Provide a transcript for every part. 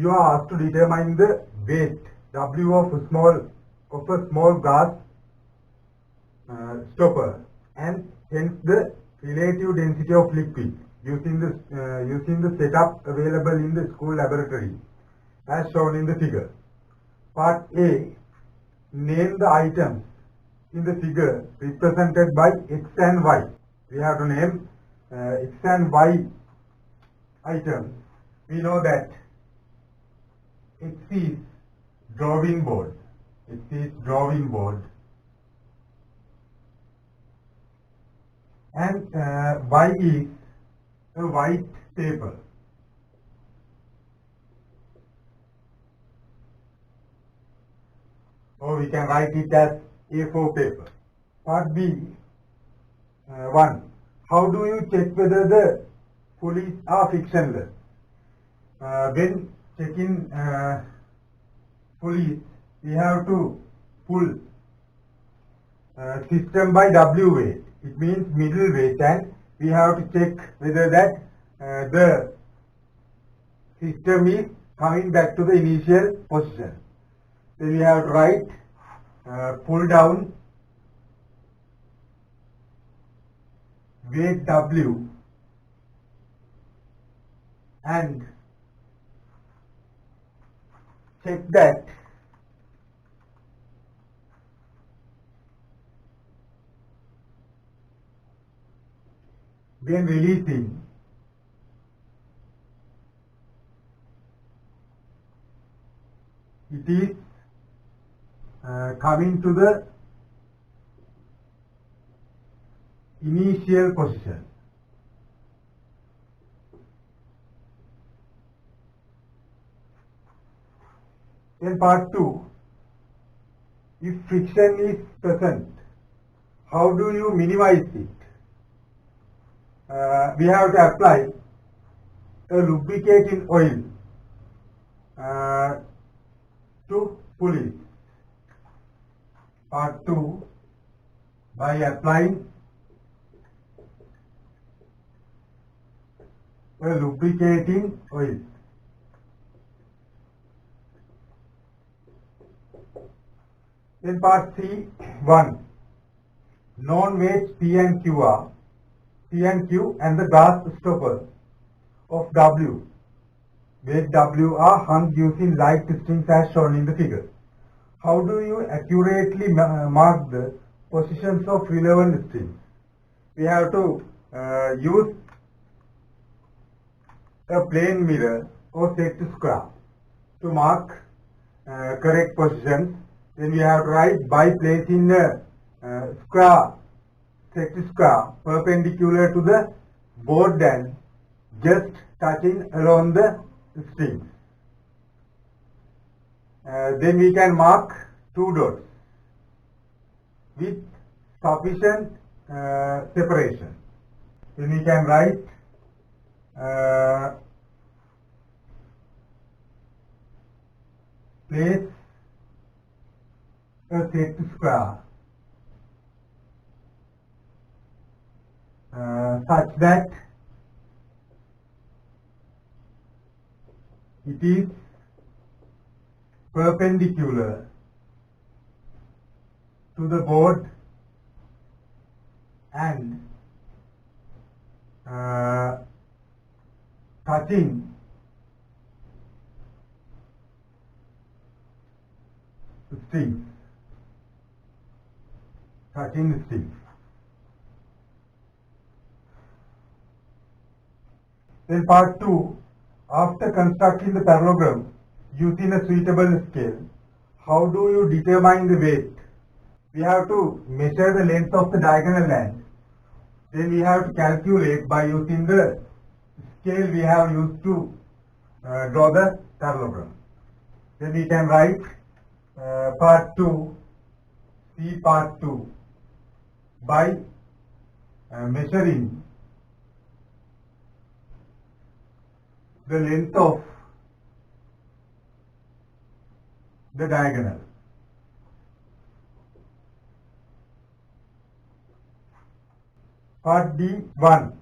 you are asked to determine the weight W of a small gas stopper and hence the relative density of liquid using the setup available in the school laboratory as shown in the figure. Part A, name the items in the figure represented by X and Y. We have to name X and Y items. We know that X is drawing board. And Y is a white paper. Or we can write it as A4 paper. Part B, 1. How do you check whether the pulleys are frictionless? When checking pulleys, we have to pull system by W weight. It means middle weight, and we have to check whether that the system is coming back to the initial position. Then we have to write pull down weight W and check that when releasing it is coming to the initial position. In part 2, if friction is present, how do you minimize it? We have to apply a lubricating oil to pulleys. Part 2, by applying a lubricating oil. In part C1, known weights P and Q and the gas stopper of W, weight W are hung using light strings as shown in the figure. How do you accurately mark the positions of relevant strings? We have to use a plane mirror or set square to mark correct positions. Then we have to write by placing a set square perpendicular to the board and just touching along the strings. Then we can mark 2 dots with sufficient separation. Then we can write place a set square such that it is perpendicular to the board and touching strings. In part 2, after constructing the parallelogram using a suitable scale, how do you determine the weight? We have to measure the length of the diagonal line. Then we have to calculate by using the scale we have used to draw the parallelogram. Then we can write part 2, C part 2, by measuring the length of the diagonal. Part D1,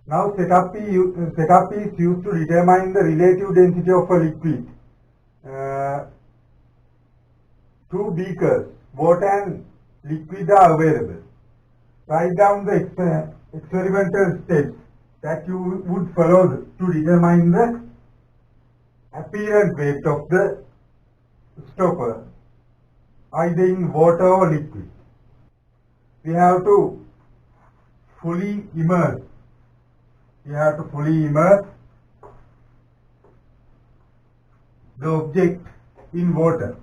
Now setup is used to determine the relative density of a liquid. Two beakers, water and liquid are available. Write down the experimental steps that you would follow to determine the apparent weight of the stopper, either in water or liquid. We have to fully immerse. The object in water,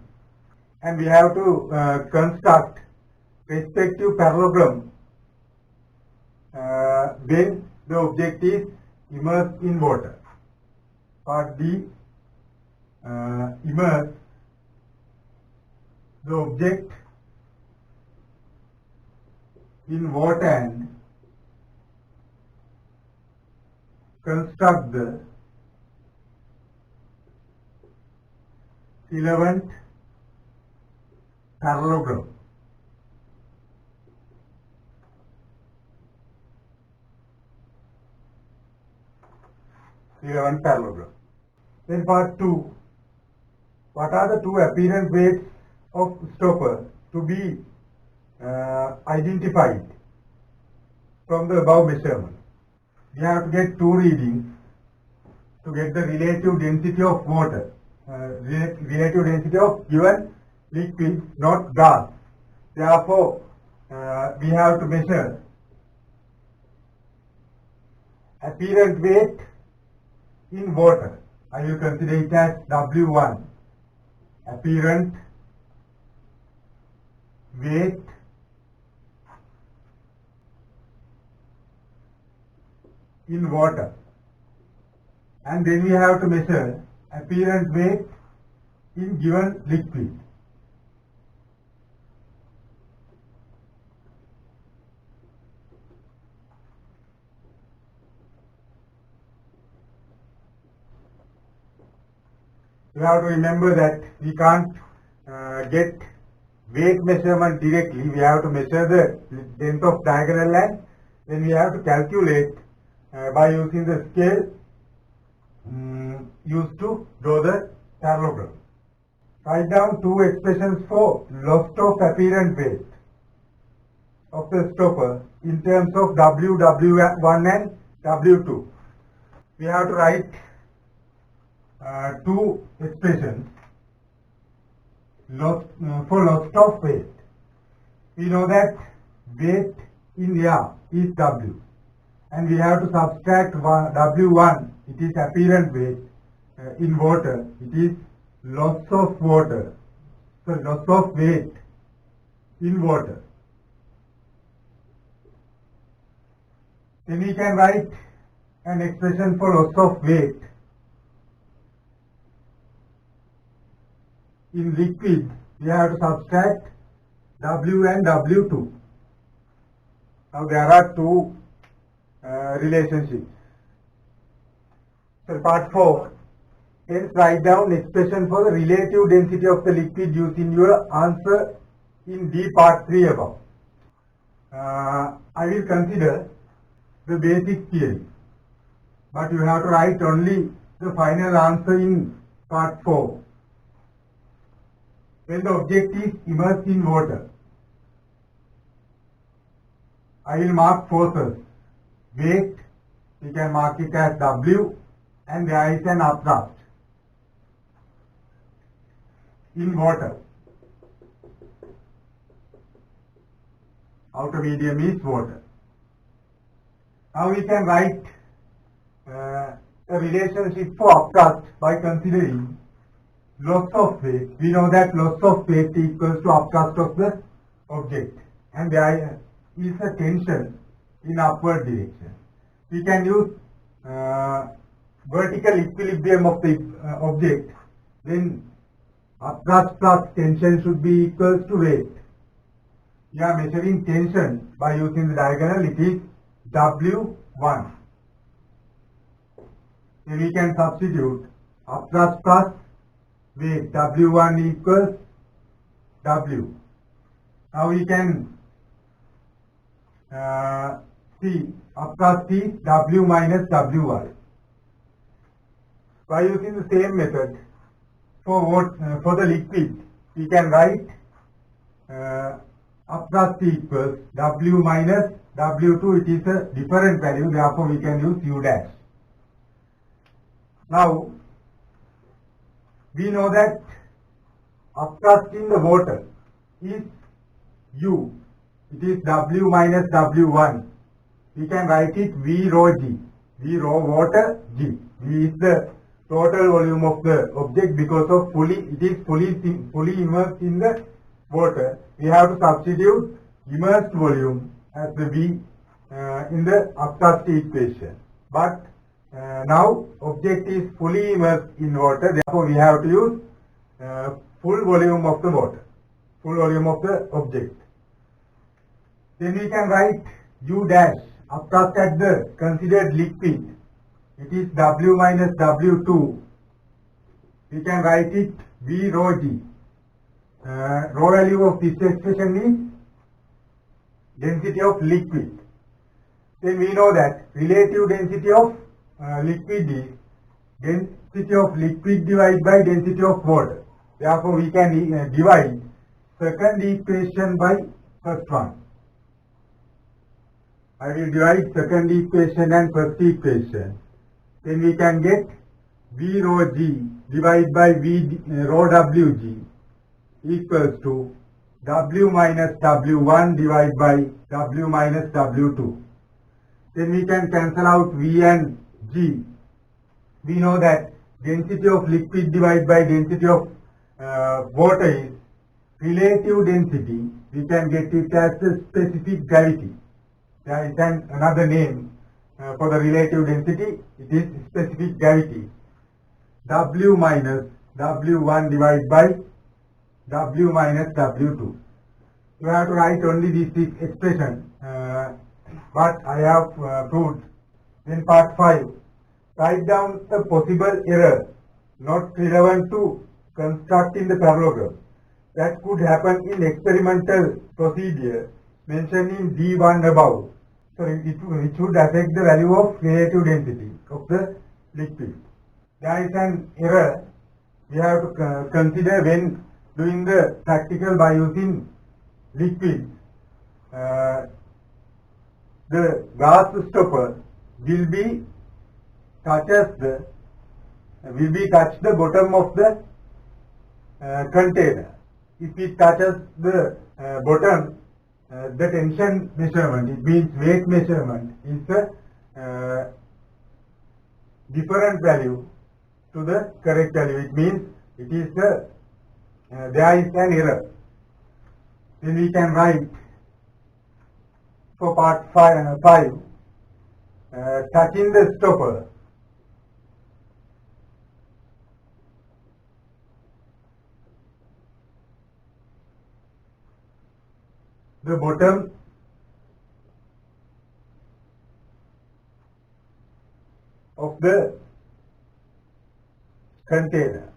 and we have to construct respective parallelogram when the object is immersed in water. Part D, immerse the object in water and construct the relevant parallelogram. Then part 2. What are the two apparent weights of stopper to be identified from the above measurement? We have to get two readings to get the relative density of water, relative density of given liquid, not gas. Therefore, we have to measure apparent weight in water. I will consider it as W1. Apparent weight in water. And then we have to measure apparent weight in given liquid. You have to remember that we can't get weight measurement directly. We have to measure the length of diagonal line. Then we have to calculate by using the scale used to draw the parallelogram. Write down two expressions for loss of apparent weight of the stopper in terms of W, W1 and W2. We have to write two expressions for loss of weight. We know that weight in air is W, and we have to subtract W1, it is apparent weight, in water, it is loss of water, so loss of weight in water. Then we can write an expression for loss of weight in liquid. We have to subtract W and W2. Now there are two relationships. So part 4. Hence write down expression for the relative density of the liquid using your answer in D part 3 above. I will consider the basic theory, but you have to write only the final answer in part 4. When the object is immersed in water, I will mark forces. Weight, we can mark it as W, and there is an updraft in water. Outer medium is water. Now we can write a relationship for updraft by considering loss of weight. We know that loss of weight equals to updraft of the object, and there is a tension in upward direction. We can use vertical equilibrium of the object. Then updraft plus tension should be equals to weight. We are measuring tension by using the diagonal. It is W1. Then we can substitute updraft plus weight. W1 equals W. Now we can See, upcast is W minus WY. By using the same method for the liquid, we can write upcast equals W minus W2. It is a different value, therefore we can use U dash. Now, we know that upcast in the water is U. It is W minus W1. We can write it V rho G. V rho water G. V is the total volume of the object because of it is fully immersed in the water. We have to substitute immersed volume as the V in the upcast equation. But now object is fully immersed in water, therefore we have to use full volume of the water, full volume of the object. Then we can write U dash, upcast at the considered liquid. It is W minus W2. We can write it V rho G. Rho value of this expression is density of liquid. Then we know that relative density of liquid is density of liquid divided by density of water. Therefore, we can divide second equation by first one. I will divide second equation and first equation. Then we can get V rho G divided by V rho WG equals to W minus W1 divided by W minus W2. Then we can cancel out V and G. We know that density of liquid divided by density of water is relative density. We can get it as the specific gravity. There is another name for the relative density. It is specific gravity. W minus W1 divided by W minus W2. You have to write only this expression, but I have proved. In part 5, write down the possible error not relevant to constructing the parallelogram that could happen in experimental procedure mentioned in D1 above. So it should affect the value of relative density of the liquid. There is an error we have to consider when doing the practical by using liquid. The gas stopper will be touch the bottom of the container. If it touches the bottom, the tension measurement, it means weight measurement, is a different value to the correct value. It means it is there is an error. Then we can write for part 5, touching the stopper. The bottom of the container.